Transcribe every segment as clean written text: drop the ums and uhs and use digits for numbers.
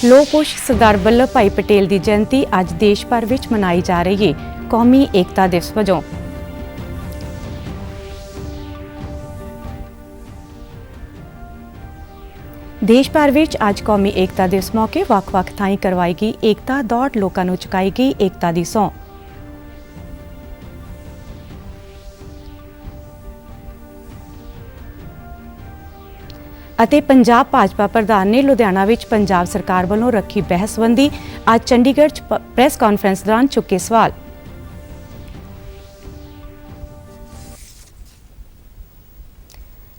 ਲੋਹ ਪੁਰਸ਼ ਸਰਦਾਰ ਵੱਲਭ ਭਾਈ ਪਟੇਲ ਦੀ ਜਯੰਤੀ ਅੱਜ ਦੇਸ਼ ਭਰ ਵਿੱਚ ਮਨਾਈ ਜਾ ਰਹੀ ਹੈ ਕੌਮੀ ਏਕਤਾ ਦਿਵਸ ਵਜੋਂ। ਦੇਸ਼ ਭਰ ਵਿੱਚ ਅੱਜ ਕੌਮੀ ਏਕਤਾ ਦਿਵਸ ਮੌਕੇ ਵੱਖ-ਵੱਖ ਥਾਈਂ ਕਰਵਾਈ ਗਈ ਏਕਤਾ ਦੌੜ, ਲੋਕਾਂ ਨੂੰ ਚੁਕਾਈ ਗਈ ਏਕਤਾ ਦੀ ਸਹੁੰ। ਅਤੇ ਪੰਜਾਬ ਭਾਜਪਾ ਪ੍ਰਧਾਨ ਨੇ ਲੁਧਿਆਣਾ ਵਿੱਚ ਪੰਜਾਬ ਸਰਕਾਰ ਵੱਲੋਂ ਰੱਖੀ ਬਹਿਸਬੰਦੀ, ਅੱਜ ਚੰਡੀਗੜ੍ਹ 'ਚ ਪ੍ਰੈਸ ਕਾਨਫਰੰਸ ਦੌਰਾਨ ਚੁੱਕੇ ਸਵਾਲ।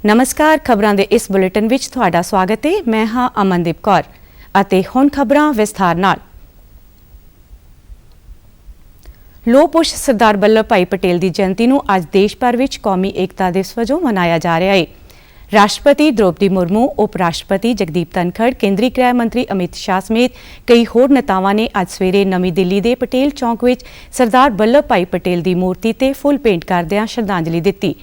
ਨਮਸਕਾਰ, ਖਬਰਾਂ ਦੇ ਇਸ ਬੁਲੇਟਿਨ ਵਿੱਚ ਤੁਹਾਡਾ ਸਵਾਗਤ ਹੈ। ਮੈਂ ਹਾਂ ਅਮਨਦੀਪ ਕੌਰ ਅਤੇ ਹੁਣ ਖਬਰਾਂ ਵਿਸਥਾਰ ਨਾਲ। ਲੋਹ ਪੁਰਸ਼ ਸਰਦਾਰ ਵੱਲਭ ਭਾਈ ਪਟੇਲ ਦੀ ਜਯੰਤੀ ਨੂੰ ਅੱਜ ਦੇਸ਼ ਭਰ ਵਿੱਚ ਕੌਮੀ ਏਕਤਾ ਦਿਵਸ ਵਜੋਂ ਮਨਾਇਆ ਜਾ ਰਿਹਾ ਹੈ। ਰਾਸ਼ਟਰਪਤੀ ਦ੍ਰੋਪਦੀ ਮੁਰਮੂ, ਉਪ ਰਾਸ਼ਟਰਪਤੀ ਜਗਦੀਪ ਧਨਖੜ, ਕੇਂਦਰੀ ਗ੍ਰਹਿ ਮੰਤਰੀ ਅਮਿਤ ਸ਼ਾਹ ਸਮੇਤ ਕਈ ਹੋਰ ਨੇਤਾਵਾਂ ਨੇ ਅੱਜ ਸਵੇਰੇ ਨਵੀਂ ਦਿੱਲੀ ਦੇ ਪਟੇਲ ਚੌਂਕ ਵਿੱਚ ਸਰਦਾਰ ਵੱਲਭ ਭਾਈ ਪਟੇਲ ਦੀ ਮੂਰਤੀ ਤੇ ਫੁੱਲ ਭੇਂਟ ਕਰਦਿਆਂ ਸ਼ਰਧਾਂਜਲੀ ਦਿੱਤੀ।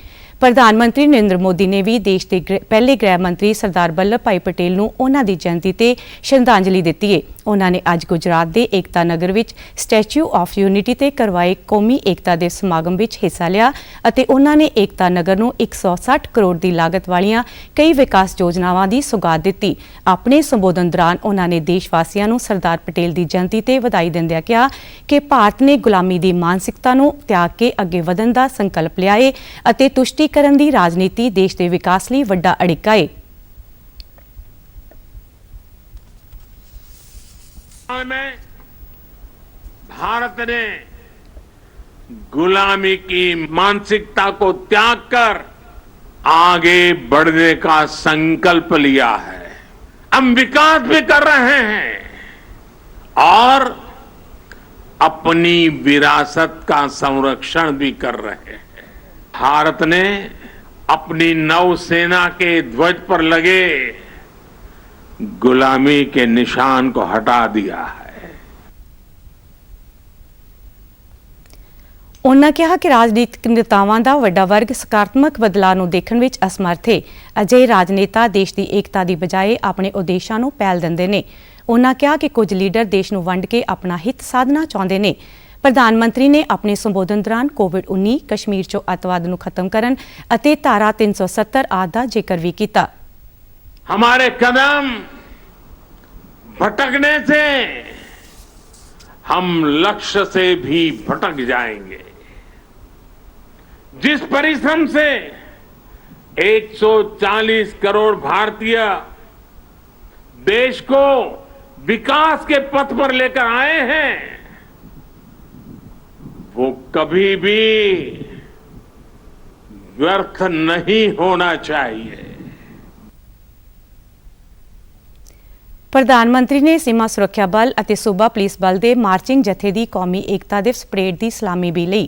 ਪ੍ਰਧਾਨ ਮੰਤਰੀ ਨਰਿੰਦਰ ਮੋਦੀ ਨੇ ਵੀ ਦੇਸ਼ ਦੇ ਪਹਿਲੇ ਗ੍ਰਹਿ ਮੰਤਰੀ ਸਰਦਾਰ ਵੱਲਭ ਭਾਈ ਪਟੇਲ ਨੂੰ ਉਹਨਾਂ ਦੀ ਜਯੰਤੀ ਤੇ ਸ਼ਰਧਾਂਜਲੀ ਦਿੱਤੀ ਹੈ। ਉਹਨਾਂ ਨੇ ਅੱਜ ਗੁਜਰਾਤ ਦੇ ਏਕਤਾ ਨਗਰ ਵਿੱਚ ਸਟੈਚੂ ਆਫ ਯੂਨਿਟੀ ਤੇ ਕਰਵਾਏ ਕੌਮੀ ਏਕਤਾ ਦੇ ਸਮਾਗਮ ਵਿੱਚ ਹਿੱਸਾ ਲਿਆ ਅਤੇ ਉਹਨਾਂ ਨੇ ਏਕਤਾ ਨਗਰ ਨੂੰ 160 ਕਰੋੜ ਦੀ ਲਾਗਤ ਵਾਲੀਆਂ ਕਈ ਵਿਕਾਸ ਯੋਜਨਾਵਾਂ ਦੀ ਸੁਗਾਤ ਦਿੱਤੀ। ਆਪਣੇ ਸੰਬੋਧਨ ਦੌਰਾਨ ਉਹਨਾਂ ਨੇ ਦੇਸ਼ ਵਾਸੀਆਂ ਨੂੰ ਸਰਦਾਰ ਪਟੇਲ ਦੀ ਜਯੰਤੀ ਤੇ ਵਧਾਈ ਦਿੰਦਿਆਂ ਕਿਹਾ ਕਿ ਭਾਰਤ ਨੇ ਗੁਲਾਮੀ ਦੀ ਮਾਨਸਿਕਤਾ ਨੂੰ ਤਿਆਗ ਕੇ ਅੱਗੇ ਵਧਣ ਦਾ ਸੰਕਲਪ ਲਿਆ ਹੈ ਅਤੇ ਤੁਸ਼ਟੀਕਰਨ ਦੀ ਰਾਜਨੀਤੀ ਦੇਸ਼ ਦੇ ਵਿਕਾਸ ਲਈ ਵੱਡਾ ਅੜਿੱਕਾ ਹੈ। में भारत ने गुलामी की मानसिकता को त्याग कर आगे बढ़ने का संकल्प लिया है। हम विकास भी कर रहे हैं और अपनी विरासत का संरक्षण भी कर रहे हैं। भारत ने अपनी नौसेना के ध्वज पर लगे गुलामी के निशान को हटा दिया है। ਉਨ੍ਹਾਂ ਕਿਹਾ ਕਿ ਰਾਜਨੀਤਿਕ ਨੇਤਾਵਾਂ ਦਾ ਵੱਡਾ ਵਰਗ ਸਕਾਰਾਤਮਕ ਬਦਲਾਅ ਨੂੰ ਦੇਖਣ ਵਿੱਚ ਅਸਮਰਥ ਹੈ। ਅਜਿਹੇ ਰਾਜਨੇਤਾ ਦੇਸ਼ ਦੀ ਏਕਤਾ ਦੀ ਬਜਾਏ ਆਪਣੇ ਉਦੇਸ਼ਾਂ ਨੂੰ ਪਹਿਲ ਦਿੰਦੇ ਨੇ। ਉਨ੍ਹਾਂ ਕਿਹਾ ਕਿ ਕੁਝ ਲੀਡਰ ਦੇਸ਼ ਨੂੰ ਵੰਡ ਕੇ ਆਪਣਾ ਹਿੱਤ ਸਾਧਣਾ ਚਾਹੁੰਦੇ ਨੇ। ਪ੍ਰਧਾਨ ਮੰਤਰੀ ਨੇ ਆਪਣੇ ਸੰਬੋਧਨ ਦੌਰਾਨ ਕੋਵਿਡ-19, ਕਸ਼ਮੀਰ 'ਚੋਂ ਅੱਤਵਾਦ ਨੂੰ ਖਤਮ ਕਰਨ ਅਤੇ ਧਾਰਾ 370 ਆਦਿ ਦਾ ਜ਼ਿਕਰ ਵੀ ਕੀਤਾ। हमारे कदम भटकने से हम लक्ष्य से भी भटक जाएंगे। जिस परिश्रम से 140 करोड़ भारतीय देश को विकास के पथ पर लेकर आए हैं, वो कभी भी व्यर्थ नहीं होना चाहिए। ਪ੍ਰਧਾਨ ਮੰਤਰੀ ਨੇ ਸੀਮਾ ਸੁਰੱਖਿਆ ਬਲ ਅਤੇ ਸੂਬਾ ਪੁਲਿਸ ਬਲ ਦੇ ਮਾਰਚਿੰਗ ਜਥੇ ਦੀ ਕੌਮੀ ਏਕਤਾ ਦਿਵਸ ਪਰੇਡ ਦੀ ਸਲਾਮੀ ਵੀ ਲਈ।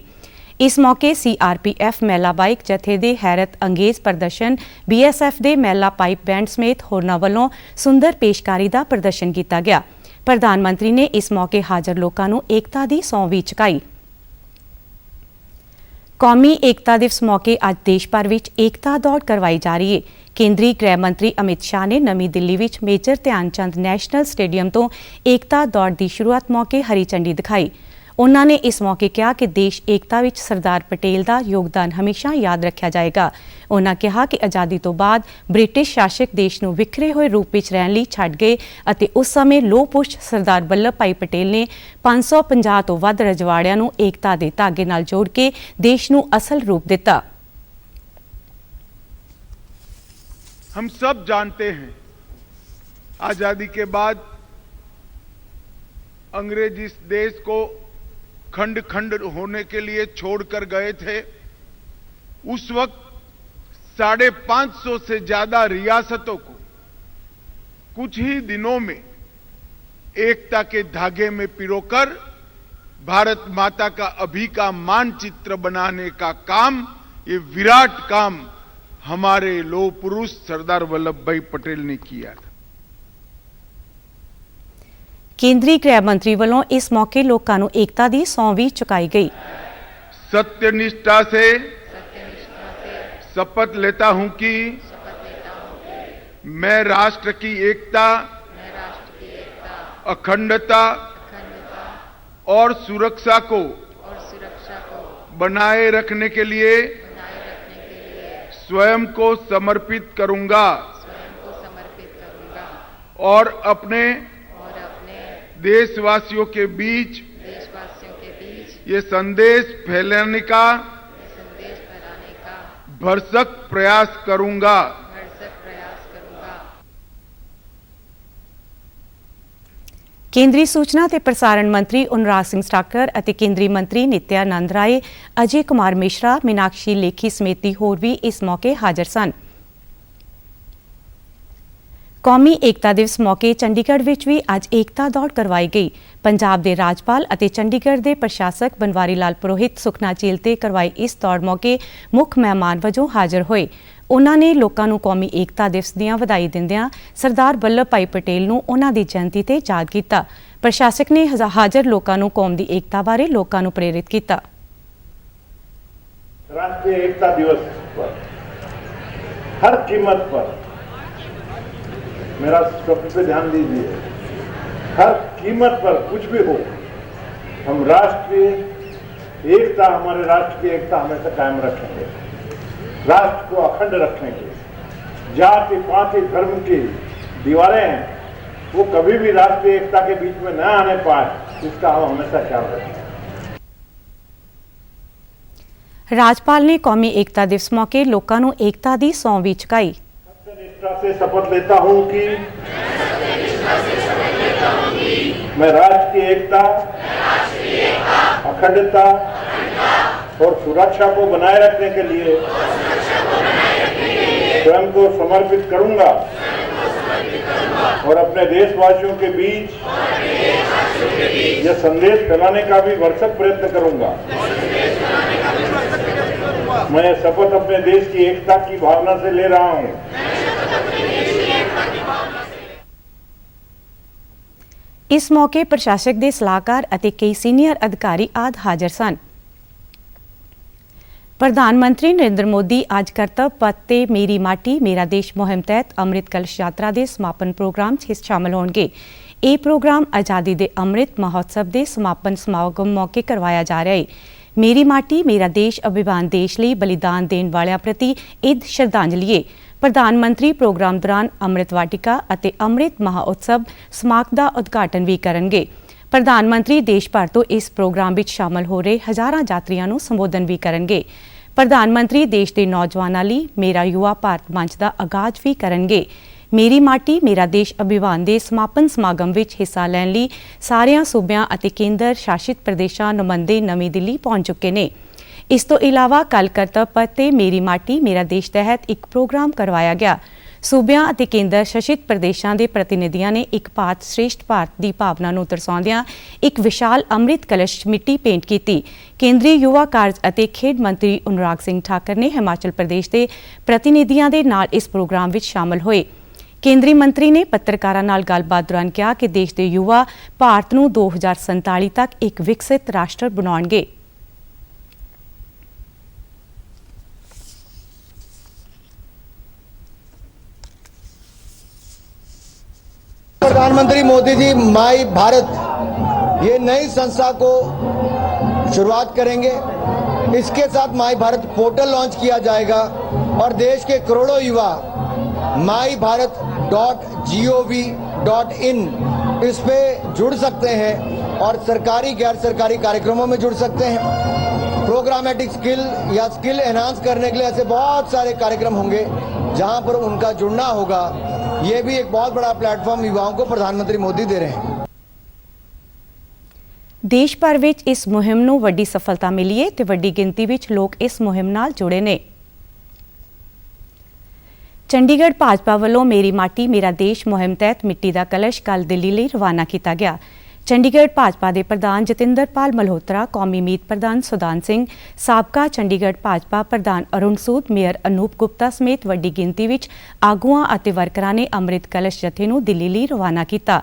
ਇਸ ਮੌਕੇ CRPF ਮਹਿਲਾ ਬਾਈਕ ਜਥੇ ਦੇ ਹੈਰਤ ਅੰਗੇਜ਼ ਪ੍ਰਦਰਸ਼ਨ, BSF ਦੇ ਮਹਿਲਾ ਪਾਈਪ ਬੈਂਡ ਸਮੇਤ ਹੋਰਨਾਂ ਵੱਲੋਂ ਸੁੰਦਰ ਪੇਸ਼ਕਾਰੀ ਦਾ ਪ੍ਰਦਰਸ਼ਨ ਕੀਤਾ ਗਿਆ। ਪ੍ਰਧਾਨ ਮੰਤਰੀ ਨੇ ਇਸ ਮੌਕੇ ਹਾਜ਼ਰ ਲੋਕਾਂ ਨੂੰ ਏਕਤਾ ਦੀ ਸਹੁੰ ਵੀ ਚੁਕਾਈ। ਕੌਮੀ ਏਕਤਾ ਦਿਵਸ ਮੌਕੇ ਅੱਜ ਦੇਸ਼ ਭਰ ਵਿੱਚ ਏਕਤਾ ਦੌੜ ਕਰਵਾਈ ਜਾ ਰਹੀ ਹੈ। ਕੇਂਦਰੀ ਗ੍ਰਹਿ ਮੰਤਰੀ ਅਮਿਤ ਸ਼ਾਹ ਨੇ ਨਵੀਂ ਦਿੱਲੀ ਵਿੱਚ ਮੇਜਰ ਧਿਆਨ ਚੰਦ ਨੈਸ਼ਨਲ ਸਟੇਡੀਅਮ ਤੋਂ ਏਕਤਾ ਦੌੜ ਦੀ ਸ਼ੁਰੂਆਤ ਮੌਕੇ ਹਰੀ ਝੰਡੀ ਦਿਖਾਈ। ਉਨ੍ਹਾਂ ਨੇ ਇਸ ਮੌਕੇ ਕਿਹਾ ਕਿ ਦੇਸ਼ ਏਕਤਾ ਵਿੱਚ ਸਰਦਾਰ ਪਟੇਲ ਦਾ ਯੋਗਦਾਨ ਹਮੇਸ਼ਾ ਯਾਦ ਰੱਖਿਆ ਜਾਏਗਾ। ਉਨ੍ਹਾਂ ਕਿਹਾ ਕਿ ਆਜ਼ਾਦੀ ਤੋਂ ਬਾਅਦ ਬ੍ਰਿਟਿਸ਼ ਸ਼ਾਸਕ ਦੇਸ਼ ਨੂੰ ਵਿਖਰੇ ਹੋਏ ਰੂਪ ਵਿੱਚ ਰਹਿਣ ਲਈ ਛੱਡ ਗਏ ਅਤੇ ਉਸ ਸਮੇਂ ਲੋਹ ਪੁਰਸ਼ ਸਰਦਾਰ ਵੱਲਭ ਭਾਈ ਪਟੇਲ ਨੇ 550 ਤੋਂ ਵੱਧ ਰਜਵਾੜਿਆਂ ਨੂੰ ਏਕਤਾ ਦੇ ਧਾਗੇ ਨਾਲ ਜੋੜ ਕੇ ਦੇਸ਼ ਨੂੰ ਅਸਲ ਰੂਪ ਦਿੱਤਾ। हम सब जानते हैं आजादी के बाद अंग्रेज इस देश को खंड खंड होने के लिए छोड़कर गए थे। उस वक्त 550 से ज्यादा रियासतों को कुछ ही दिनों में एकता के धागे में पिरोकर भारत माता का अभी का मानचित्र बनाने का काम, ये विराट काम हमारे लोह पुरुष सरदार वल्लभ भाई पटेल ने किया था। ਕੇਂਦਰੀ ਗ੍ਰਹਿ ਮੰਤਰੀ ਵੱਲੋਂ ਇਸ ਮੌਕੇ ਲੋਕਾਂ ਨੂੰ ਏਕਤਾ ਦੀ ਸਹੁੰ ਵੀ ਚੁਕਾਈ ਗਈ। सत्यनिष्ठा से शपथ लेता हूं कि मैं राष्ट्र की एकता अखंडता और सुरक्षा को बनाए रखने के लिए स्वयं को समर्पित करूंगा और अपने देशवासियों के बीच ये संदेश फैलाने का भरसक प्रयास करूंगा। ਕੇਂਦਰੀ ਸੂਚਨਾ ਤੇ ਪ੍ਰਸਾਰਣ ਮੰਤਰੀ ਅਨੁਰਾਗ ਸਿੰਘ ਠਾਕੁਰ ਅਤੇ ਕੇਂਦਰੀ ਮੰਤਰੀ ਨਿਤਿਆਨੰਦ ਰਾਏ, ਅਜੇ ਕੁਮਾਰ ਮਿਸ਼ਰਾ, ਮੀਨਾਕਸ਼ੀ ਲੇਖੀ ਸਮੇਤੀ ਹੋਰ ਵੀ ਇਸ ਮੌਕੇ ਹਾਜ਼ਰ ਸਨ। ਕੌਮੀ ਏਕਤਾ ਦਿਵਸ ਮੌਕੇ ਚੰਡੀਗੜ੍ਹ ਵਿੱਚ ਵੀ ਅੱਜ ਏਕਤਾ ਦੌੜ ਕਰਵਾਈ ਗਈ। ਪੰਜਾਬ ਦੇ ਰਾਜਪਾਲ ਅਤੇ ਚੰਡੀਗੜ੍ਹ ਦੇ ਪ੍ਰਸ਼ਾਸਕ ਬਨਵਾਰੀ ਲਾਲ ਪੁਰੋਹਿਤ ਸੁਖਨਾ ਝੀਲ ਤੇ ਕਰਵਾਈ ਇਸ ਦੌੜ ਮੌਕੇ ਮੁੱਖ ਮਹਿਮਾਨ ਵਜੋਂ ਹਾਜ਼ਰ ਹੋਏ। ਉਨ੍ਹਾਂ ਨੇ ਲੋਕਾਂ ਨੂੰ ਕੌਮੀ ਏਕਤਾ ਦਿਵਸ ਦੀਆਂ ਵਧਾਈ ਦਿੰਦਿਆਂ ਸਰਦਾਰ ਵੱਲਭ ਭਾਈ ਪਟੇਲ ਨੂੰ ਉਨ੍ਹਾਂ ਦੀ ਜਯੰਤੀ ਤੇ ਯਾਦ ਕੀਤਾ। ਪ੍ਰਸ਼ਾਸਕ ਨੇ ਹਾਜ਼ਰ ਲੋਕਾਂ ਨੂੰ ਕੌਮ ਦੀ ਏਕਤਾ ਬਾਰੇ ਲੋਕਾਂ ਨੂੰ ਪ੍ਰੇਰਿਤ ਕੀਤਾ। राष्ट्रीय एकता दिवस पर हर कीमत पर, मेरा शब्द पे ध्यान दीजिए, हर कीमत पर कुछ भी हो, हम राष्ट्रीय एकता, हमारे राष्ट्र की एकता हमेशा कायम रखेंगे, राष्ट्र को अखंड रखेंगे। जाति पाति धर्म की दीवारें हैं, वो कभी भी राष्ट्रीय एकता के बीच में न आने पाए, इसका हम हमेशा ख्याल रखेंगे। ਰਾਜਪਾਲ ਨੇ ਕੌਮੀ ਏਕਤਾ ਦਿਵਸ ਮੌਕੇ ਲੋਕਾਂ ਨੂੰ ਏਕਤਾ ਦੀ ਸਹੁੰ ਵੀ ਚੁਕਾਈ। निष्ठा से शपथ लेता हूं कि मैं राष्ट्र की एकता, अखंडता और सुरक्षा को बनाए रखने के लिए स्वयं को समर्पित करूंगा और अपने देशवासियों के बीच यह संदेश फैलाने का भी भरसक प्रयत्न करूंगा। मैं यह शपथ अपने देश की एकता की भावना से ले रहा हूं। ਇਸ ਮੌਕੇ ਪ੍ਰਸ਼ਾਸਕ ਦੇ ਸਲਾਹਕਾਰ ਅਤੇ ਕਈ ਸੀਨੀਅਰ ਅਧਿਕਾਰੀ ਆਦਿ ਹਾਜ਼ਰ ਸਨ। ਪ੍ਰਧਾਨ ਮੰਤਰੀ ਨਰਿੰਦਰ ਮੋਦੀ ਅੱਜ ਕਰਤੱਵ ਪਥ ਤੇ ਮੇਰੀ ਮਾਟੀ ਮੇਰਾ ਦੇਸ਼ ਮੁਹਿੰਮ ਤਹਿਤ ਅੰਮ੍ਰਿਤ ਕਲਸ਼ ਯਾਤਰਾ ਦੇ ਸਮਾਪਨ ਪ੍ਰੋਗਰਾਮ 'ਚ ਸ਼ਾਮਲ ਹੋਣਗੇ। ਇਹ ਪ੍ਰੋਗਰਾਮ ਆਜ਼ਾਦੀ ਦੇ ਅੰਮ੍ਰਿਤ ਮਹੋਤਸਵ ਦੇ ਸਮਾਪਨ ਸਮਾਗਮ ਮੌਕੇ ਕਰਵਾਇਆ ਜਾ ਰਿਹਾ ਹੈ। ਮੇਰੀ ਮਾਟੀ ਮੇਰਾ ਦੇਸ਼ ਅਭਿਮਾਨ ਦੇਸ਼ ਲਈ ਬਲੀਦਾਨ ਦੇਣ ਵਾਲਿਆਂ ਪ੍ਰਤੀ ਇਦ ਸ਼ਰਧਾਂਜਲੀ ਹੈ। ਪ੍ਰਧਾਨ ਮੰਤਰੀ ਪ੍ਰੋਗਰਾਮ ਦੌਰਾਨ ਅੰਮ੍ਰਿਤ ਵਾਟਿਕਾ ਅਤੇ ਅੰਮ੍ਰਿਤ ਮਹਾਉਤਸਵ ਸਮਾਰਕ ਦਾ ਉਦਘਾਟਨ ਵੀ ਕਰਨਗੇ। ਪ੍ਰਧਾਨ ਮੰਤਰੀ ਦੇਸ਼ ਭਰ ਤੋਂ ਇਸ ਪ੍ਰੋਗਰਾਮ ਵਿੱਚ ਸ਼ਾਮਲ ਹੋ ਰਹੇ ਹਜ਼ਾਰਾਂ ਯਾਤਰੀਆਂ ਨੂੰ ਸੰਬੋਧਨ ਵੀ ਕਰਨਗੇ। ਪ੍ਰਧਾਨ ਮੰਤਰੀ ਦੇਸ਼ ਦੇ ਨੌਜਵਾਨਾਂ ਲਈ ਮੇਰਾ ਯੁਵਾ ਭਾਰਤ ਮੰਚ ਦਾ ਆਗਾਜ਼ ਵੀ ਕਰਨਗੇ। ਮੇਰੀ ਮਾਟੀ ਮੇਰਾ ਦੇਸ਼ ਅਭਿਮਾਨ ਦੇ ਸਮਾਪਨ ਸਮਾਗਮ ਵਿੱਚ ਹਿੱਸਾ ਲੈਣ ਲਈ ਸਾਰਿਆਂ ਸੂਬਿਆਂ ਅਤੇ ਕੇਂਦਰ ਸ਼ਾਸਿਤ ਪ੍ਰਦੇਸ਼ਾਂ ਨੁਮਾਇੰਦੇ ਨਵੀਂ ਦਿੱਲੀ ਪਹੁੰਚ ਚੁੱਕੇ ਨੇ। ਇਸ ਤੋਂ ਇਲਾਵਾ ਕੱਲ੍ਹ ਕਰਤੱਵ ਪਥ ਤੇ ਮੇਰੀ ਮਾਟੀ ਮੇਰਾ ਦੇਸ਼ ਤਹਿਤ ਇੱਕ ਪ੍ਰੋਗਰਾਮ ਕਰਵਾਇਆ ਗਿਆ। ਸੂਬਿਆਂ ਅਤੇ ਕੇਂਦਰ ਸ਼ਾਸਿਤ ਪ੍ਰਦੇਸ਼ਾਂ ਦੇ ਪ੍ਰਤੀਨਿਧੀਆਂ ਨੇ ਇੱਕ ਭਾਰਤ ਸ਼੍ਰੇਸ਼ਠ ਭਾਰਤ ਦੀ ਭਾਵਨਾ ਨੂੰ ਦਰਸਾਉਂਦਿਆਂ ਇੱਕ ਵਿਸ਼ਾਲ ਅੰਮ੍ਰਿਤ ਕਲਸ਼ ਮਿੱਟੀ ਪੇਂਟ ਕੀਤੀ। ਕੇਂਦਰੀ ਯੁਵਾ ਕਾਰਜ ਅਤੇ ਖੇਡ ਮੰਤਰੀ ਅਨੁਰਾਗ ਸਿੰਘ ਠਾਕੁਰ ਨੇ ਹਿਮਾਚਲ ਪ੍ਰਦੇਸ਼ ਦੇ ਪ੍ਰਤੀਨਿਧੀਆਂ ਦੇ ਨਾਲ ਇਸ ਪ੍ਰੋਗਰਾਮ ਵਿੱਚ ਸ਼ਾਮਲ ਹੋਏ। ਕੇਂਦਰੀ ਮੰਤਰੀ ਨੇ ਪੱਤਰਕਾਰਾਂ ਨਾਲ ਗੱਲਬਾਤ ਦੌਰਾਨ ਕਿਹਾ ਕਿ ਦੇਸ਼ ਦੇ ਯੁਵਾ ਭਾਰਤ ਨੂੰ 2047 ਤੱਕ ਇੱਕ ਵਿਕਸਿਤ ਰਾਸ਼ਟਰ ਬਣਾਉਣਗੇ। प्रधानमंत्री मोदी जी माई भारत ये नई संस्था को शुरुआत करेंगे। इसके साथ माई भारत पोर्टल लॉन्च किया जाएगा और देश के करोड़ों युवा mybharat.gov.in इस पे जुड़ सकते हैं और सरकारी गैर सरकारी कार्यक्रमों में जुड़ सकते हैं। प्रोग्रामेटिक स्किल या स्किल एनहांस करने के लिए ऐसे बहुत सारे कार्यक्रम होंगे जहां पर उनका जुड़ना होगा। ये भी एक बहुत बड़ा प्लेटफॉर्म युवाओं को प्रधानमंत्री मोदी दे रहे हैं। ਦੇਸ਼ ਭਰ ਵਿੱਚ ਇਸ ਮੁਹਿੰਮ ਨੂੰ ਵੱਡੀ ਸਫਲਤਾ ਮਿਲੀ ਹੈ ਤੇ ਵੱਡੀ ਗਿਣਤੀ ਵਿੱਚ ਲੋਕ ਇਸ ਮੁਹਿੰਮ ਨਾਲ ਜੁੜੇ ਨੇ। ਚੰਡੀਗੜ੍ਹ ਭਾਜਪਾ ਵੱਲੋਂ ਮੇਰੀ ਮਾਟੀ ਮੇਰਾ ਦੇਸ਼ ਮੁਹਿੰਮ ਤਹਿਤ ਮਿੱਟੀ ਦਾ ਕਲਸ਼ ਕੱਲ੍ਹ ਦਿੱਲੀ ਲਈ ਰਵਾਨਾ ਕੀਤਾ ਗਿਆ। ਚੰਡੀਗੜ੍ਹ ਭਾਜਪਾ ਦੇ ਪ੍ਰਧਾਨ ਜਤਿੰਦਰਪਾਲ ਮਲਹੋਤਰਾ, ਕੌਮੀ ਮੀਤ ਪ੍ਰਧਾਨ ਸੁਦਾਨ ਸਿੰਘ, ਸਾਬਕਾ ਚੰਡੀਗੜ੍ਹ ਭਾਜਪਾ ਪ੍ਰਧਾਨ ਅਰੁਣ ਸੂਦ, ਮੇਅਰ ਅਨੂਪ ਗੁਪਤਾ ਸਮੇਤ ਵੱਡੀ ਗਿਣਤੀ ਵਿੱਚ ਆਗੂਆਂ ਅਤੇ ਵਰਕਰਾਂ ਨੇ ਅੰਮ੍ਰਿਤ ਕਲਸ਼ ਜਥੇ ਨੂੰ ਦਿੱਲੀ ਲਈ ਰਵਾਨਾ ਕੀਤਾ।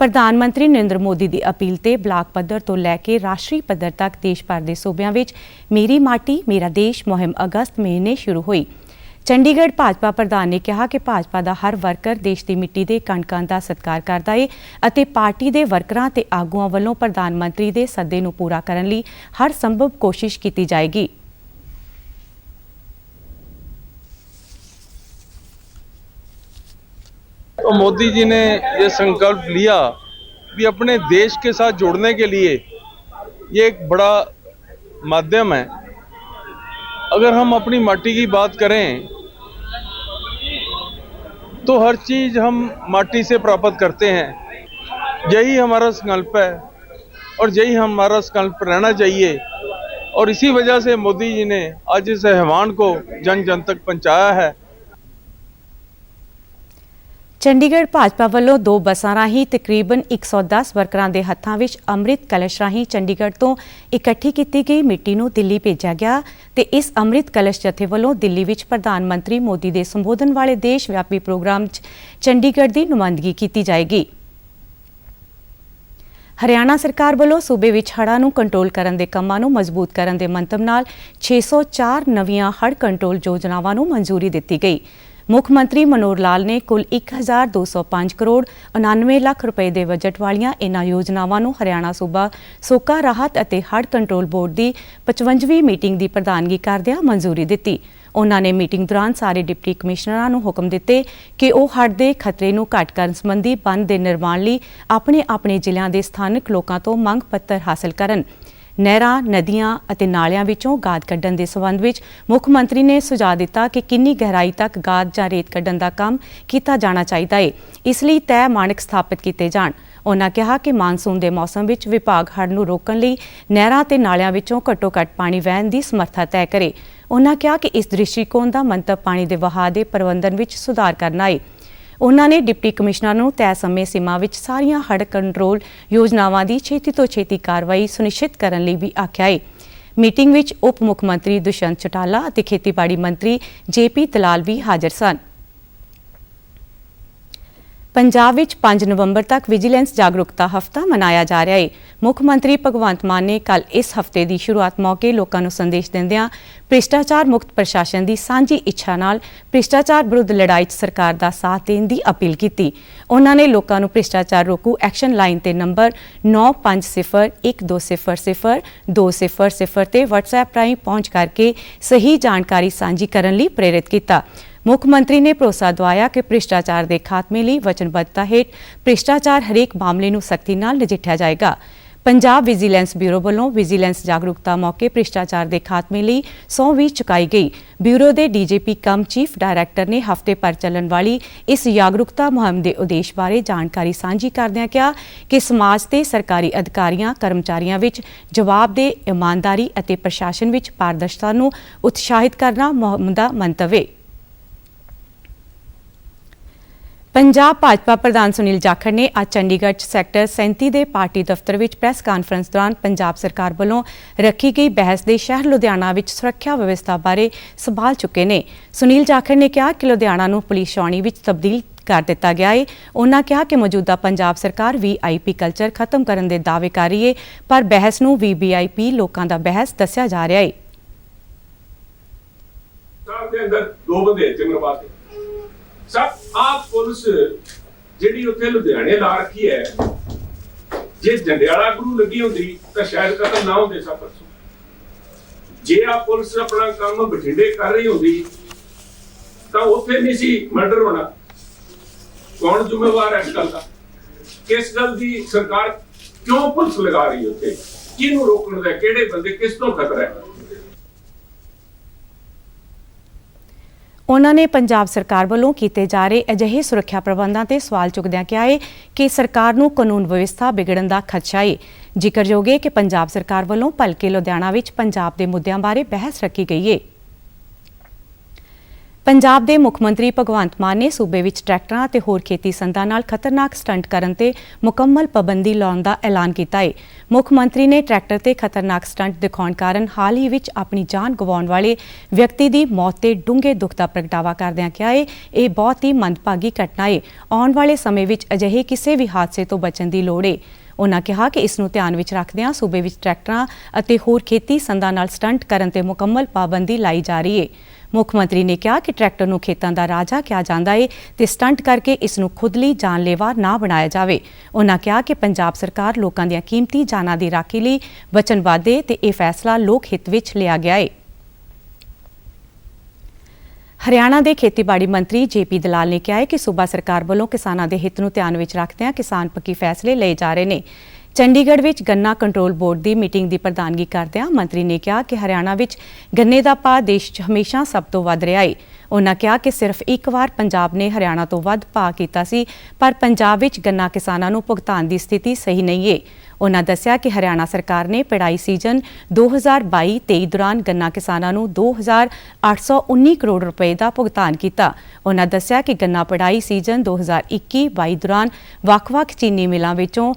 ਪ੍ਰਧਾਨ ਮੰਤਰੀ ਨਰਿੰਦਰ ਮੋਦੀ ਦੀ ਅਪੀਲ ਤੇ ਬਲਾਕ ਪੱਧਰ ਤੋਂ ਲੈ ਕੇ ਰਾਸ਼ਟਰੀ ਪੱਧਰ ਤੱਕ ਦੇਸ਼ ਭਰ ਦੇ ਸੂਬਿਆਂ ਵਿੱਚ ਮੇਰੀ ਮਾਟੀ ਮੇਰਾ ਦੇਸ਼ ਮੁਹਿੰਮ ਅਗਸਤ ਮਹੀਨੇ ਸ਼ੁਰੂ ਹੋਈ। ਚੰਡੀਗੜ੍ਹ ਭਾਜਪਾ ਪ੍ਰਧਾਨ ਨੇ ਕਿਹਾ ਕਿ ਭਾਜਪਾ ਦਾ ਹਰ ਵਰਕਰ ਦੇਸ਼ ਦੀ ਮਿੱਟੀ ਦੇ ਕਣ-ਕਣ ਦਾ ਸਤਿਕਾਰ ਕਰਦਾ ਹੈ ਅਤੇ ਪਾਰਟੀ ਦੇ ਵਰਕਰਾਂ ਤੇ ਆਗੂਆਂ ਵੱਲੋਂ ਪ੍ਰਧਾਨ ਮੰਤਰੀ ਦੇ ਸੱਦੇ ਨੂੰ ਪੂਰਾ ਕਰਨ ਲਈ ਹਰ ਸੰਭਵ ਕੋਸ਼ਿਸ਼ ਕੀਤੀ ਜਾਏਗੀ। तो मोदी जी ने ये संकल्प लिया कि अपने देश के साथ जुड़ने के लिए ये एक बड़ा माध्यम है। अगर हम अपनी माटी की बात करें तो हर चीज़ हम माटी से प्राप्त करते हैं। यही हमारा संकल्प है और यही हमारा संकल्प रहना चाहिए और इसी वजह से मोदी जी ने आज इस आह्वान को जन जन तक पहुँचाया है। ਚੰਡੀਗੜ੍ਹ ਭਾਜਪਾ ਵੱਲੋਂ 2 ਬੱਸਾਂ ਰਾਹੀਂ ਤਕਰੀਬਨ 110 ਵਰਕਰਾਂ ਦੇ ਹੱਥਾਂ ਵਿੱਚ ਅੰਮ੍ਰਿਤ ਕਲਸ਼ ਰਾਹੀਂ ਚੰਡੀਗੜ੍ਹ ਤੋਂ ਇਕੱਠੀ ਕੀਤੀ ਗਈ ਮਿੱਟੀ ਨੂੰ ਦਿੱਲੀ ਭੇਜਿਆ ਗਿਆ ਤੇ ਇਸ ਅੰਮ੍ਰਿਤ ਕਲਸ਼ ਜਥੇ ਵੱਲੋਂ ਦਿੱਲੀ ਵਿੱਚ ਪ੍ਰਧਾਨ ਮੰਤਰੀ ਮੋਦੀ ਦੇ ਸੰਬੋਧਨ ਵਾਲੇ ਦੇਸ਼ ਵਿਆਪੀ ਪ੍ਰੋਗਰਾਮ 'ਚ ਚੰਡੀਗੜ੍ਹ ਦੀ ਨੁਮਾਇੰਦਗੀ ਕੀਤੀ ਜਾਏਗੀ। ਹਰਿਆਣਾ ਸਰਕਾਰ ਵੱਲੋਂ ਸੂਬੇ ਵਿੱਚ ਹੜ੍ਹਾਂ ਨੂੰ ਕੰਟਰੋਲ ਕਰਨ ਦੇ ਕੰਮਾਂ ਨੂੰ ਮਜ਼ਬੂਤ ਕਰਨ ਦੇ ਮੰਤਵ ਨਾਲ 604 ਨਵੀਆਂ ਹੜ੍ਹ ਕੰਟਰੋਲ ਯੋਜਨਾਵਾਂ ਨੂੰ ਮਨਜ਼ੂਰੀ ਦਿੱਤੀ ਗਈ। ਮੁੱਖ ਮੰਤਰੀ ਮਨੋਹਰ ਲਾਲ ਨੇ ਕੁੱਲ 1205 ਕਰੋੜ 99 ਲੱਖ ਰੁਪਏ ਦੇ ਬਜਟ ਵਾਲੀਆਂ ਇਨ੍ਹਾਂ ਯੋਜਨਾਵਾਂ ਨੂੰ ਹਰਿਆਣਾ ਸੂਬਾ ਸੋਕਾ ਰਾਹਤ ਅਤੇ ਹੜ੍ਹ ਕੰਟਰੋਲ ਬੋਰਡ ਦੀ 55ਵੀਂ ਮੀਟਿੰਗ ਦੀ ਪ੍ਰਧਾਨਗੀ ਕਰਦਿਆਂ ਮਨਜ਼ੂਰੀ ਦਿੱਤੀ। ਉਨ੍ਹਾਂ ਨੇ ਮੀਟਿੰਗ ਦੌਰਾਨ ਸਾਰੇ ਡਿਪਟੀ ਕਮਿਸ਼ਨਰਾਂ ਨੂੰ ਹੁਕਮ ਦਿੱਤੇ ਕਿ ਉਹ ਹੜ੍ਹ ਦੇ ਖਤਰੇ ਨੂੰ ਘੱਟ ਕਰਨ ਸੰਬੰਧੀ ਬੰਨ੍ਹ ਦੇ ਨਿਰਮਾਣ ਲਈ ਆਪਣੇ ਜ਼ਿਲ੍ਹਿਆਂ ਦੇ ਸਥਾਨਕ ਲੋਕਾਂ ਤੋਂ ਮੰਗ ਪੱਤਰ ਹਾਸਲ ਕਰਨ। ਨਹਿਰਾਂ, ਨਦੀਆਂ ਅਤੇ ਨਾਲਿਆਂ ਵਿੱਚੋਂ ਗਾਦ ਕੱਢਣ ਦੇ ਸੰਬੰਧ ਵਿੱਚ ਮੁੱਖ ਮੰਤਰੀ ਨੇ ਸੁਝਾਅ ਦਿੱਤਾ ਕਿ ਕਿੰਨੀ ਗਹਿਰਾਈ ਤੱਕ ਗਾਦ ਜਾਂ ਰੇਤ ਕੱਢਣ ਦਾ ਕੰਮ ਕੀਤਾ ਜਾਣਾ ਚਾਹੀਦਾ ਹੈ। ਇਸ ਲਈ ਤੈਅ ਮਾਨਕ ਸਥਾਪਿਤ ਕੀਤੇ ਜਾਣ। ਉਨ੍ਹਾਂ ਕਿਹਾ ਕਿ ਮਾਨਸੂਨ ਦੇ ਮੌਸਮ ਵਿੱਚ ਵਿਭਾਗ ਹੜ੍ਹ ਨੂੰ ਰੋਕਣ ਲਈ ਨਹਿਰਾਂ ਤੇ ਨਾਲਿਆਂ ਵਿੱਚੋਂ ਘੱਟੋ-ਘੱਟ ਪਾਣੀ ਵਹਿਣ ਦੀ ਸਮਰੱਥਾ ਤੈਅ ਕਰੇ। ਉਨ੍ਹਾਂ ਕਿਹਾ ਕਿ ਇਸ ਦ੍ਰਿਸ਼ਟੀਕੋਣ ਦਾ ਮੰਤਵ ਪਾਣੀ ਦੇ ਵਹਾਅ ਦੇ ਪ੍ਰਬੰਧਨ ਵਿੱਚ ਸੁਧਾਰ ਕਰਨਾ ਹੈ। ਉਨ੍ਹਾਂ ਨੇ ਡਿਪਟੀ ਕਮਿਸ਼ਨਰ ਨੂੰ ਤੈਅ ਸਮੇਂ ਸੀਮਾ ਵਿੱਚ ਸਾਰੀਆਂ ਹੜ੍ਹ ਕੰਟਰੋਲ ਯੋਜਨਾਵਾਂ ਦੀ ਛੇਤੀ ਤੋਂ ਛੇਤੀ ਕਾਰਵਾਈ ਸੁਨਿਸ਼ਚਿਤ ਕਰਨ ਲਈ ਵੀ ਆਖਿਆ ਹੈ। ਮੀਟਿੰਗ ਵਿੱਚ ਉਪ ਮੁੱਖ ਮੰਤਰੀ ਦੁਸ਼ਯੰਤ ਚੌਟਾਲਾ ਅਤੇ ਖੇਤੀਬਾੜੀ ਮੰਤਰੀ JP ਦਲਾਲ ਵੀ ਹਾਜ਼ਰ ਸਨ। ਪੰਜਾਬ ਵਿੱਚ 5 ਨਵੰਬਰ ਤੱਕ ਵਿਜੀਲੈਂਸ ਜਾਗਰੂਕਤਾ ਹਫ਼ਤਾ ਮਨਾਇਆ ਜਾ ਰਿਹਾ ਹੈ। ਮੁੱਖ ਮੰਤਰੀ ਭਗਵੰਤ ਮਾਨ ਨੇ ਕੱਲ੍ਹ ਇਸ ਹਫ਼ਤੇ ਦੀ ਸ਼ੁਰੂਆਤ ਮੌਕੇ ਲੋਕਾਂ ਨੂੰ ਸੰਦੇਸ਼ ਦਿੰਦਿਆਂ ਭ੍ਰਿਸ਼ਟਾਚਾਰ ਮੁਕਤ ਪ੍ਰਸ਼ਾਸਨ ਦੀ ਸਾਂਝੀ ਇੱਛਾ ਨਾਲ ਭ੍ਰਿਸ਼ਟਾਚਾਰ ਵਿਰੁੱਧ ਲੜਾਈ 'ਚ ਸਰਕਾਰ ਦਾ ਸਾਥ ਦੇਣ ਦੀ ਅਪੀਲ ਕੀਤੀ। ਉਨ੍ਹਾਂ ਨੇ ਲੋਕਾਂ ਨੂੰ ਭ੍ਰਿਸ਼ਟਾਚਾਰ ਰੋਕੂ ਐਕਸ਼ਨ ਲਾਈਨ ਤੇ ਨੰਬਰ 9501200200 ਤੇ WhatsApp ਰਾਹੀਂ ਪਹੁੰਚ ਕਰਕੇ ਸਹੀ ਜਾਣਕਾਰੀ ਸਾਂਝੀ ਕਰਨ ਲਈ ਪ੍ਰੇਰਿਤ ਕੀਤਾ। ਮੁੱਖ ਮੰਤਰੀ ਨੇ ਭਰੋਸਾ ਦਿਵਾਇਆ ਕਿ ਭ੍ਰਿਸ਼ਟਾਚਾਰ ਦੇ ਖਾਤਮੇ ਲਈ ਵਚਨਬੱਧਤਾ ਹੇਠ ਭ੍ਰਿਸ਼ਟਾਚਾਰ ਹਰੇਕ ਮਾਮਲੇ ਨੂੰ ਸਖਤੀ ਨਾਲ ਨਜਿੱਠਿਆ ਜਾਏਗਾ। ਪੰਜਾਬ ਵਿਜੀਲੈਂਸ ਬਿਊਰੋ ਵੱਲੋਂ ਵਿਜੀਲੈਂਸ ਜਾਗਰੂਕਤਾ ਮੌਕੇ ਭ੍ਰਿਸ਼ਟਾਚਾਰ ਦੇ ਖਾਤਮੇ ਲਈ ਸਹੁੰ ਵੀ ਚੁਕਾਈ ਗਈ। ਬਿਊਰੋ ਦੇ DGP ਕਮ ਚੀਫ ਡਾਇਰੈਕਟਰ ਨੇ ਹਫ਼ਤੇ ਭਰ ਚੱਲਣ ਵਾਲੀ ਇਸ ਜਾਗਰੂਕਤਾ ਮੁਹਿੰਮ ਦੇ ਉਦੇਸ਼ ਬਾਰੇ ਜਾਣਕਾਰੀ ਸਾਂਝੀ ਕਰਦਿਆਂ ਕਿਹਾ ਕਿ ਸਮਾਜ ਤੇ ਸਰਕਾਰੀ ਅਧਿਕਾਰੀਆਂ ਕਰਮਚਾਰੀਆਂ ਵਿੱਚ ਜਵਾਬਦੇਹ, ਇਮਾਨਦਾਰੀ ਅਤੇ ਪ੍ਰਸ਼ਾਸਨ ਵਿੱਚ ਪਾਰਦਰਸ਼ਤਾ ਨੂੰ ਉਤਸ਼ਾਹਿਤ ਕਰਨਾ ਮੁਹਿੰਮ ਦਾ ਮੰਤਵ ਹੈ। ਪੰਜਾਬ ਭਾਜਪਾ ਪ੍ਰਧਾਨ ਸੁਨੀਲ ਜਾਖੜ ਨੇ ਅੱਜ ਚੰਡੀਗੜ੍ਹ 'ਚ ਸੈਕਟਰ 37 ਦੇ ਪਾਰਟੀ ਦਫ਼ਤਰ ਵਿੱਚ ਪ੍ਰੈਸ ਕਾਨਫਰੰਸ ਦੌਰਾਨ ਪੰਜਾਬ ਸਰਕਾਰ ਵੱਲੋਂ ਰੱਖੀ ਗਈ ਬਹਿਸ ਦੇ ਸ਼ਹਿਰ ਲੁਧਿਆਣਾ ਵਿੱਚ ਸੁਰੱਖਿਆ ਵਿਵਸਥਾ ਬਾਰੇ ਸਵਾਲ ਚੁੱਕੇ ਨੇ। ਸੁਨੀਲ ਜਾਖੜ ਨੇ ਕਿਹਾ ਕਿ ਲੁਧਿਆਣਾ ਨੂੰ ਪੁਲਿਸ ਛਾਉਣੀ ਵਿੱਚ ਤਬਦੀਲ ਕਰ ਦਿੱਤਾ ਗਿਆ ਹੈ। ਉਨ੍ਹਾਂ ਕਿਹਾ ਕਿ ਮੌਜੂਦਾ ਪੰਜਾਬ ਸਰਕਾਰ VIP ਕਲਚਰ ਖਤਮ ਕਰਨ ਦੇ ਦਾਅਵੇ ਕਰ ਰਹੀ ਹੈ, ਪਰ ਬਹਿਸ ਨੂੰ VVIP ਲੋਕਾਂ ਦਾ ਬਹਿਸ ਦੱਸਿਆ ਜਾ ਰਿਹਾ ਹੈ। ਸਭ ਆਪ ਪੁਲਿਸ ਜਿਹੜੀ ਉੱਥੇ ਲੁਧਿਆਣੇ ਲਾ ਰੱਖੀ ਹੈ, ਜੇ ਜੰਡਿਆਲਾ ਗੁਰੂ ਲੱਗੀ ਹੁੰਦੀ ਤਾਂ ਸ਼ਾਇਦ ਕਤਲ ਨਾ ਹੁੰਦੇ ਸਭ ਪਰਸੋਂ। ਜੇ ਆ ਪੁਲਿਸ ਆਪਣਾ ਕੰਮ ਬਠਿੰਡੇ ਕਰ ਰਹੀ ਹੁੰਦੀ ਤਾਂ ਉੱਥੇ ਨਹੀਂ ਸੀ ਮਰਡਰ ਹੋਣਾ। ਕੌਣ ਜ਼ਿੰਮੇਵਾਰ ਹੈ ਇਸ ਗੱਲ ਦਾ? ਕਿਸ ਗੱਲ ਦੀ ਸਰਕਾਰ ਕਿਉਂ ਪੁਲਿਸ ਲਗਾ ਰਹੀ ਹੈ ਉੱਥੇ? ਕਿਹਨੂੰ ਰੋਕਣ ਦਾ? ਕਿਹੜੇ ਬੰਦੇ? ਕਿਸ ਤੋਂ ਖਤਰਾ ਹੈ? ਉਨ੍ਹਾਂ ਨੇ ਪੰਜਾਬ ਸਰਕਾਰ ਵੱਲੋਂ ਕੀਤੇ ਜਾ ਰਹੇ ਅਜਿਹੇ ਸੁਰੱਖਿਆ ਪ੍ਰਬੰਧਾਂ ਤੇ ਸਵਾਲ ਚੁੱਕਦਿਆਂ ਕਿਹਾ ਹੈ ਕਿ ਸਰਕਾਰ ਨੂੰ ਕਾਨੂੰਨ ਵਿਵਸਥਾ ਵਿਗੜਨ ਦਾ ਖਦਸ਼ਾ ਹੈ। ਜ਼ਿਕਰਯੋਗ ਹੈ ਕਿ ਪੰਜਾਬ ਸਰਕਾਰ ਵੱਲੋਂ ਭਲਕੇ ਲੁਧਿਆਣਾ ਵਿੱਚ ਪੰਜਾਬ ਦੇ ਮੁੱਦਿਆਂ ਬਾਰੇ ਬਹਿਸ ਰੱਖੀ ਗਈ ਹੈ। ਪੰਜਾਬ ਦੇ ਮੁੱਖ ਮੰਤਰੀ ਭਗਵੰਤ ਮਾਨ ਨੇ ਸੂਬੇ ਵਿੱਚ ਟਰੈਕਟਰਾਂ ਅਤੇ ਹੋਰ ਖੇਤੀ ਸੰਦਾਂ ਨਾਲ ਖਤਰਨਾਕ ਸਟੰਟ ਕਰਨ ਤੇ ਮੁਕੰਮਲ ਪਾਬੰਦੀ ਲਾਉਣ ਦਾ ਐਲਾਨ ਕੀਤਾ ਹੈ। ਮੁੱਖ ਮੰਤਰੀ ਨੇ ਟਰੈਕਟਰ ਤੇ ਖਤਰਨਾਕ ਸਟੰਟ ਦਿਖਾਉਣ ਕਾਰਨ ਹਾਲ ਹੀ ਵਿੱਚ ਆਪਣੀ ਜਾਨ ਗਵਾਉਣ ਵਾਲੇ ਵਿਅਕਤੀ ਦੀ ਮੌਤ ਤੇ ਡੂੰਘੇ ਦੁੱਖ ਦਾ ਪ੍ਰਗਟਾਵਾ ਕਰਦਿਆਂ ਕਿਹਾ ਹੈ ਇਹ ਬਹੁਤ ਹੀ ਮੰਦਭਾਗੀ ਘਟਨਾ ਹੈ। ਆਉਣ ਵਾਲੇ ਸਮੇਂ ਵਿੱਚ ਅਜਿਹੇ ਕਿਸੇ ਵੀ ਹਾਦਸੇ ਤੋਂ ਬਚਣ ਦੀ ਲੋੜ ਹੈ। ਉਨ੍ਹਾਂ ਕਿਹਾ ਕਿ ਇਸ ਨੂੰ ਧਿਆਨ ਵਿੱਚ ਰੱਖਦਿਆਂ ਸੂਬੇ ਵਿੱਚ ਟਰੈਕਟਰਾਂ ਅਤੇ ਹੋਰ ਖੇਤੀ ਸੰਦਾਂ ਨਾਲ ਸਟੰਟ ਕਰਨ ਤੇ ਮੁਕੰਮਲ ਪਾਬੰਦੀ ਲਾਈ ਜਾ ਰਹੀ ਹੈ। ਮੁੱਖ ਮੰਤਰੀ ਨੇ ਕਿਹਾ ਕਿ ਟਰੈਕਟਰ ਨੂੰ ਖੇਤਾਂ ਦਾ ਰਾਜਾ ਕਿਹਾ ਜਾਂਦਾ ਹੈ ਤੇ ਸਟੰਟ ਕਰਕੇ ਇਸ ਨੂੰ ਖੁਦ ਲਈ ਜਾਨਲੇਵਾ ਨਾ ਬਣਾਇਆ ਜਾਵੇ। ਉਨ੍ਹਾਂ ਕਿਹਾ ਕਿ ਪੰਜਾਬ ਸਰਕਾਰ ਲੋਕਾਂ ਦੀਆਂ ਕੀਮਤੀ ਜਾਨਾਂ ਦੀ ਰਾਖੀ ਲਈ ਵਚਨਬੱਧ ਹੈ ਤੇ ਇਹ ਫੈਸਲਾ ਲੋਕ ਹਿੱਤ ਵਿੱਚ ਲਿਆ ਗਿਆ ਹੈ। ਹਰਿਆਣਾ ਦੇ ਖੇਤੀਬਾੜੀ ਮੰਤਰੀ JP ਦਲਾਲ ਨੇ ਕਿਹਾ ਹੈ ਕਿ ਸੂਬਾ ਸਰਕਾਰ ਵੱਲੋਂ ਕਿਸਾਨਾਂ ਦੇ ਹਿੱਤ ਨੂੰ ਧਿਆਨ ਵਿੱਚ ਰੱਖਦਿਆਂ ਕਿਸਾਨ ਪੱਖੀ ਫੈਸਲੇ ਲਏ ਜਾ ਰਹੇ ਨੇ। ਚੰਡੀਗੜ੍ਹ ਵਿੱਚ ਗੰਨਾ ਕੰਟਰੋਲ ਬੋਰਡ ਦੀ ਮੀਟਿੰਗ ਦੀ ਪ੍ਰਧਾਨਗੀ ਕਰਦਿਆਂ ਮੰਤਰੀ ਨੇ ਕਿਹਾ ਕਿ ਹਰਿਆਣਾ ਵਿੱਚ ਗੰਨੇ ਦਾ ਭਾਅ ਦੇਸ਼ 'ਚ ਹਮੇਸ਼ਾ ਸਭ ਤੋਂ ਵੱਧ ਰਿਹਾ ਹੈ। ਉਨ੍ਹਾਂ ਕਿਹਾ ਕਿ ਸਿਰਫ ਇੱਕ ਵਾਰ ਪੰਜਾਬ ਨੇ ਹਰਿਆਣਾ ਤੋਂ ਵੱਧ ਭਾਅ ਕੀਤਾ ਸੀ, ਪਰ ਪੰਜਾਬ ਵਿੱਚ ਗੰਨਾ ਕਿਸਾਨਾਂ ਨੂੰ ਭੁਗਤਾਨ ਦੀ ਸਥਿਤੀ ਸਹੀ ਨਹੀਂ ਹੈ। ਉਨ੍ਹਾਂ ਦੱਸਿਆ ਕਿ ਹਰਿਆਣਾ ਸਰਕਾਰ ਨੇ ਪਿੜਾਈ ਸੀਜ਼ਨ 2022-23 ਦੌਰਾਨ ਗੰਨਾ ਕਿਸਾਨਾਂ ਨੂੰ 2,819 ਕਰੋੜ ਰੁਪਏ ਦਾ ਭੁਗਤਾਨ ਕੀਤਾ। ਉਨ੍ਹਾਂ ਦੱਸਿਆ ਕਿ ਗੰਨਾ ਪਿੜਾਈ ਸੀਜ਼ਨ 2021-22 ਦੌਰਾਨ ਵੱਖ-ਵੱਖ ਚੀਨੀ ਮਿਲਾਂ ਵਿੱਚੋਂ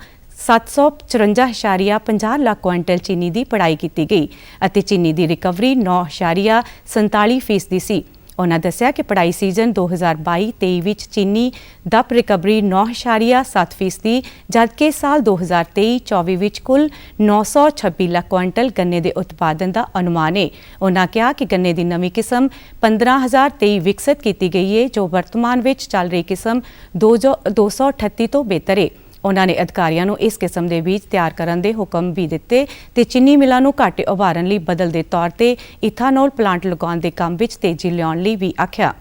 754.50 ਲੱਖ ਕੁਇੰਟਲ ਚੀਨੀ ਦੀ ਪਿੜਾਈ ਕੀਤੀ ਗਈ ਅਤੇ ਚੀਨੀ ਦੀ ਰਿਕਵਰੀ 9.47% ਸੀ। ਉਨ੍ਹਾਂ ਦੱਸਿਆ ਕਿ ਪਿੜਾਈ ਸੀਜ਼ਨ 2022-23 ਵਿੱਚ ਚੀਨੀ ਦਪ ਰਿਕਵਰੀ 9.7% ਜਦਕਿ ਸਾਲ 2023-24 ਵਿੱਚ ਕੁੱਲ 926 ਲੱਖ ਕੁਇੰਟਲ ਗੰਨੇ ਦੇ ਉਤਪਾਦਨ ਦਾ ਅਨੁਮਾਨ ਹੈ। ਉਨ੍ਹਾਂ ਕਿਹਾ ਕਿ ਗੰਨੇ ਦੀ ਨਵੀਂ ਕਿਸਮ 15,023 ਵਿਕਸਿਤ ਕੀਤੀ ਗਈ ਹੈ, ਜੋ ਵਰਤਮਾਨ ਵਿੱਚ ਚੱਲ ਰਹੀ ਕਿਸਮ 238 ਤੋਂ ਬਿਹਤਰ ਹੈ। ਉਨ੍ਹਾਂ ਨੇ ਅਧਿਕਾਰੀਆਂ ਨੂੰ ਇਸ ਕਿਸਮ ਦੇ ਬੀਜ ਤਿਆਰ ਕਰਨ ਦੇ ਹੁਕਮ ਵੀ ਦਿੱਤੇ ਤੇ ਚੀਨੀ ਮਿਲਾਂ ਨੂੰ ਘਾਟੇ ਉਭਾਰਨ ਲਈ ਬਦਲ ਦੇ ਤੌਰ ਤੇ ਇਥਾਨੋਲ ਪਲਾਂਟ ਲਗਾਉਣ ਦੇ ਕੰਮ ਵਿੱਚ ਤੇਜ਼ੀ ਲਿਆਉਣ ਲਈ ਵੀ ਆਖਿਆ।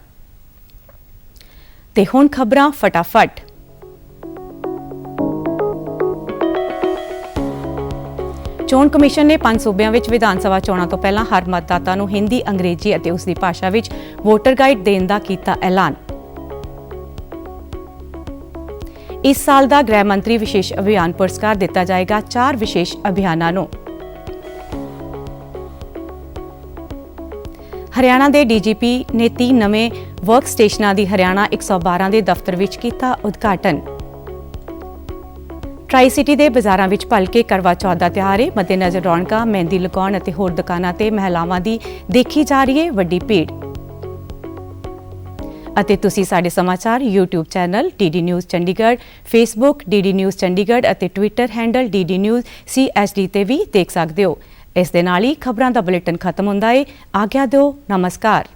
ਤੇ ਹੁਣ ਖਬਰਾਂ ਫਟਾਫਟ। ਚੋਣ ਕਮਿਸ਼ਨ ਨੇ 5 ਸੂਬਿਆਂ ਵਿੱਚ ਵਿਧਾਨ ਸਭਾ ਚੋਣਾਂ ਤੋਂ ਪਹਿਲਾਂ ਹਰ ਮਤਦਾਤਾ ਨੂੰ ਹਿੰਦੀ, ਅੰਗਰੇਜ਼ੀ ਅਤੇ ਉਸ ਦੀ ਭਾਸ਼ਾ ਵਿੱਚ ਵੋਟਰ ਗਾਈਡ ਦੇਣ ਦਾ ਕੀਤਾ ਐਲਾਨ। ਇਸ ਸਾਲ ਦਾ ਗ੍ਰਹਿ ਮੰਤਰੀ ਵਿਸ਼ੇਸ਼ ਅਭਿਆਨ ਪੁਰਸਕਾਰ ਦਿੱਤਾ ਜਾਏਗਾ 4 ਵਿਸ਼ੇਸ਼ ਅਭਿਆਨਾਂ ਨੂੰ। ਹਰਿਆਣਾ ਦੇ DGP ਨੇ 3 ਨਵੇਂ ਵਰਕ ਸਟੇਸ਼ਨਾਂ ਦੀ ਹਰਿਆਣਾ 112 ਦੇ ਦਫ਼ਤਰ ਵਿੱਚ ਕੀਤਾ ਉਦਘਾਟਨ। ਟਰਾਈ ਸਿਟੀ ਦੇ ਬਾਜ਼ਾਰਾਂ ਵਿੱਚ ਭਲਕੇ ਕਰਵਾ ਚੌਥ ਦਾ ਤਿਉਹਾਰ ਹੈ। ਮੱਦੇਨਜ਼ਰ ਰੌਣਕਾਂ, ਮਹਿੰਦੀ ਲਗਾਉਣ ਅਤੇ ਹੋਰ ਦੁਕਾਨਾਂ ਤੇ ਮਹਿਲਾਵਾਂ ਦੀ ਦੇਖੀ ਜਾ ਰਹੀ ਹੈ ਵੱਡੀ ਭੀੜ। ਅਤੇ ਤੁਸੀਂ ਸਾਡੇ ਸਮਾਚਾਰ YouTube channel DD news Chandigarh, Facebook DD news Chandigarh ਅਤੇ Twitter handle DD news CHD ਤੇ ਵੀ ਦੇਖ ਸਕਦੇ ਹੋ। ਇਸ ਦੇ ਨਾਲ ਹੀ ਖਬਰਾਂ ਦਾ ਬੁਲੇਟਿਨ ਖਤਮ ਹੁੰਦਾ ਹੈ। ਆਗਿਆ ਦਿਓ। ਨਮਸਕਾਰ।